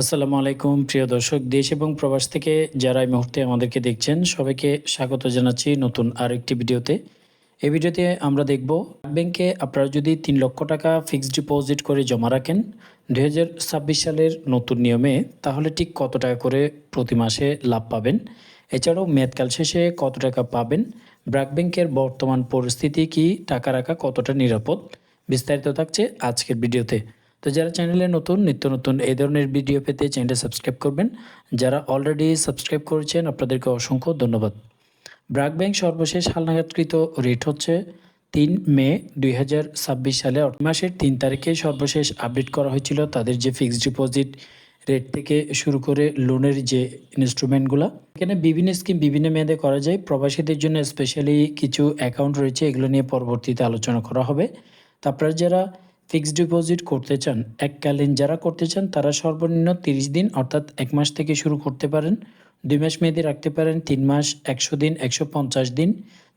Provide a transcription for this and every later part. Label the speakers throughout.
Speaker 1: আসসালামু আলাইকুম প্রিয় দর্শক, দেশ এবং প্রবাস থেকে যারা এই মুহূর্তে আমাদেরকে দেখছেন সবাইকে স্বাগত জানাচ্ছি নতুন আরেকটি ভিডিওতে। এই ভিডিওতে আমরা দেখব ব্যাংকে আপনারা যদি ৩ লক্ষ টাকা ফিক্সড ডিপোজিট করে জমা রাখেন ২০২৬ সালের নতুন নিয়মে, তাহলে ঠিক কত টাকা করে প্রতি মাসে লাভ পাবেন, এছাড়াও মেয়াদকাল শেষে কত টাকা পাবেন, ব্র্যাক ব্যাংকের বর্তমান পরিস্থিতি কি, টাকা রাখা কতটা নিরাপদ, বিস্তারিত থাকছে আজকের ভিডিওতে। তো যারা চ্যানেলে নতুন নিত্য নতুন এই ধরনের ভিডিও পেতে চ্যানেলটা সাবস্ক্রাইব করবেন। যারা অলরেডি সাবস্ক্রাইব করেছেন আপনাদেরকে অসংখ্য ধন্যবাদ। ব্র্যাক ব্যাংক সর্বশেষ হালনাগাদকৃত রেট হচ্ছে ৩ মে ২০২৬ সালে মাসের ৩ তারিখে সর্বশেষ আপডেট করা হয়েছিল তাদের যে ফিক্সড ডিপোজিট রেট থেকে শুরু করে লোনের যে ইনস্ট্রুমেন্টগুলো। এখানে বিভিন্ন স্কিম বিভিন্ন মেয়াদে করা যায়। প্রবাসীদের জন্য স্পেশালি কিছু অ্যাকাউন্ট রয়েছে, এগুলো নিয়ে পরবর্তীতে আলোচনা করা হবে। তারপরে যারা ফিক্সড ডিপোজিট করতে চান, এককালীন যারা করতে চান তারা সর্বনিম্ন 30 দিন অর্থাৎ 1 মাস থেকে শুরু করতে পারেন। 2 মাস মেয়াদি রাখতে পারেন, 3 মাস, 100 দিন, 150 দিন,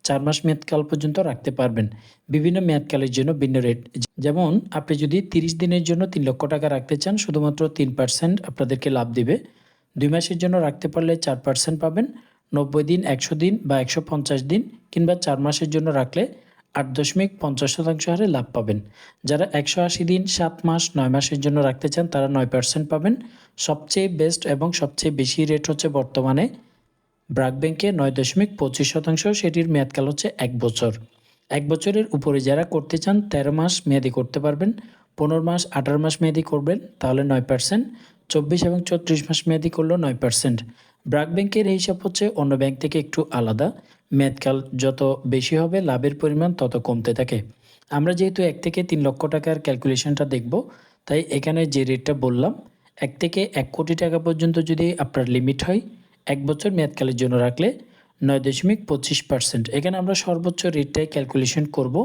Speaker 1: 4 মাস মেয়াদকাল পর্যন্ত রাখতে পারবেন। বিভিন্ন মেয়াদকালের জন্য ভিন্ন রেট। যেমন আপনি যদি 30 দিনের জন্য 3 লক্ষ টাকা রাখতে চান, শুধুমাত্র 3% আপনাদেরকে লাভ দিবে। 2 মাসের জন্য রাখতে পারলে 4% পাবেন। 90 দিন, 100 দিন বা 150 দিন কিংবা 4 মাসের জন্য রাখলে 8.50% হারে লাভ পাবেন। যারা 180 দিন, 7 মাস, 9 মাসের জন্য রাখতে চান তারা 9% পাবেন। সবচেয়ে বেস্ট এবং সবচেয়ে বেশি রেট হচ্ছে বর্তমানে ব্র্যাক ব্যাংকে 9.25%, সেটির মেয়াদকাল হচ্ছে 1 বছর। 1 বছরের উপরে যারা করতে চান 13 মাস মেয়াদি করতে পারবেন, 15 মাস, 18 মাস মেয়াদি করবেন তাহলে 9%, 24 এবং 34 মাস মেয়াদি করলেও 9%। ব্র্যাক ব্যাংকের হিসাব হচ্ছে অন্য ব্যাংক থেকে একটু আলাদা। মেয়াদকাল যত বেশি হবে লাভের পরিমাণ তত কমতে থাকে। আমরা যেহেতু 1 থেকে 3 লক্ষ টাকার ক্যালকুলেশনটা দেখব, তাই এখানে যে রেটটা বললাম 1 থেকে 1 কোটি টাকা পর্যন্ত যদি আপনার লিমিট হয় 1 বছর মেয়াদকালের জন্য রাখলে 9.25%। এখানে আমরা সর্বোচ্চ রেটটাই ক্যালকুলেশন করব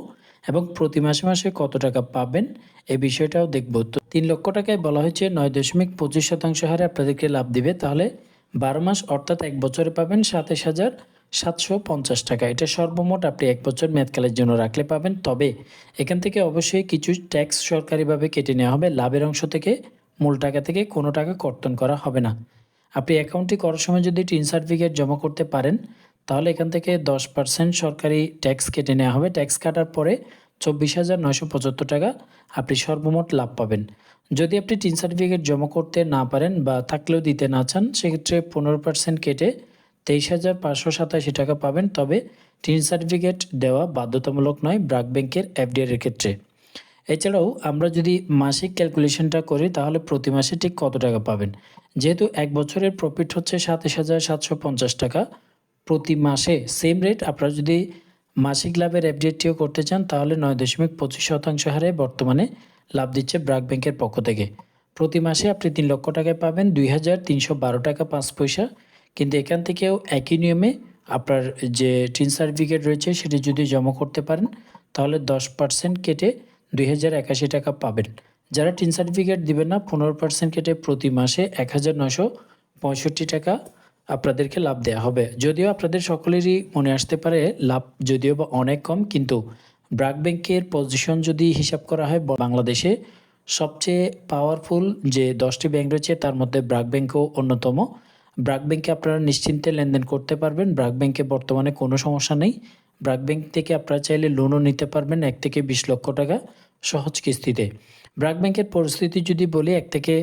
Speaker 1: এবং প্রতি মাসে মাসে কত টাকা পাবেন এই বিষয়টাও দেখব। তো 3 লক্ষ টাকায় বলা হয়েছে 9.25% হারে আপনাদেরকে লাভ দিবে, তাহলে 12 মাস অর্থাৎ 1 বছরে পাবেন 27,750 টাকা। এটা সর্বমোট আপনি 1 বছর মেয়াদকালের জন্য রাখলে পাবেন। তবে এখান থেকে অবশ্যই কিছু ট্যাক্স সরকারিভাবে কেটে নেওয়া হবে। লাভের অংশ থেকে, মূল টাকা থেকে কোনো টাকা কর্তন করা হবে না। আপনি অ্যাকাউন্টটি করার সময় যদি টিন সার্টিফিকেট জমা করতে পারেন তাহলে এখান থেকে 10% সরকারি ট্যাক্স কেটে নেওয়া হবে। ট্যাক্স কাটার পরে 24,975 টাকা আপনি সর্বমোট লাভ পাবেন। যদি আপনি টিন সার্টিফিকেট জমা করতে না পারেন বা থাকলেও দিতে না চান, সেক্ষেত্রে 15% কেটে 23,587 টাকা পাবেন। তবে টিন সার্টিফিকেট দেওয়া বাধ্যতামূলক নয় ব্র্যাক ব্যাংকের এফডিআর এর ক্ষেত্রে। এছাড়াও আমরা যদি মাসিক ক্যালকুলেশনটা করি তাহলে প্রতি মাসে ঠিক কত টাকা পাবেন। যেহেতু 1 বছরের প্রফিট হচ্ছে 27,750 টাকা, প্রতি মাসে সেম রেট আপনারা যদি মাসিক লাভের এফডিআরটিও করতে চান তাহলে 9.25% হারে বর্তমানে লাভ দিচ্ছে ব্র্যাক ব্যাংকের পক্ষ থেকে। প্রতি মাসে আপনি 3 লক্ষ টাকায় পাবেন 2,312 টাকা 5 পয়সা। কিন্তু এখান থেকেও একই নিয়মে আপনার যে টিন সার্টিফিকেট রয়েছে সেটি যদি জমা করতে পারেন তাহলে 10% কেটে 2,081 টাকা পাবেন। যারা টিন সার্টিফিকেট দিবেন না 15% কেটে প্রতি মাসে 1,965 টাকা আপনাদেরকে লাভ দেওয়া হবে। যদিও আপনাদের সকলেরই মনে আসতে পারে লাভ যদিও বা অনেক কম, কিন্তু ব্র্যাক ব্যাংকের পজিশন যদি হিসাব করা হয় বাংলাদেশে সবচেয়ে পাওয়ারফুল যে 10টি ব্যাংক রয়েছে তার মধ্যে ব্র্যাক ব্যাংকও অন্যতম। ব্র্যাক ব্যাংকে আপনারা নিশ্চিন্তে লেনদেন করতে পারবেন। ব্র্যাক ব্যাংকে বর্তমানে কোনো সমস্যা নেই। ব্র্যাক ব্যাংক থেকে আপনারা চাইলে লোনও নিতে পারবেন 1 থেকে 20 লক্ষ টাকা সহজ কিস্তিতে। ব্র্যাক ব্যাংকের পরিস্থিতি যদি বলি, 1 থেকে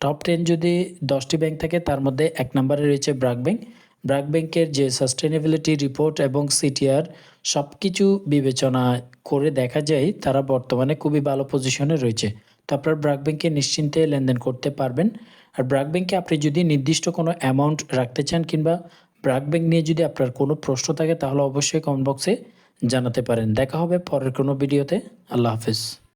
Speaker 1: টপ 10 যদি 10টি ব্যাংক থাকে তার মধ্যে 1 নম্বরে রয়েছে ব্র্যাক ব্যাংক। ব্র্যাক ব্যাংকের যে সাস্টেনেবিলিটি রিপোর্ট এবং সিটিআর সব কিছু বিবেচনা করে দেখা যায় তারা বর্তমানে খুবই ভালো পজিশনে রয়েছে। তো আপনার ব্র্যাক ব্যাংকে নিশ্চিন্তে লেনদেন করতে পারবেন। আর ব্র্যাক ব্যাংকে আপনি যদি নির্দিষ্ট কোনো অ্যামাউন্ট রাখতে চান কিংবা ব্র্যাক ব্যাংক নিয়ে যদি আপনার কোনো প্রশ্ন থাকে তাহলে অবশ্যই কমেন্ট বক্সে জানাতে পারেন। দেখা হবে পরের কোনো ভিডিওতে। আল্লাহ হাফেজ।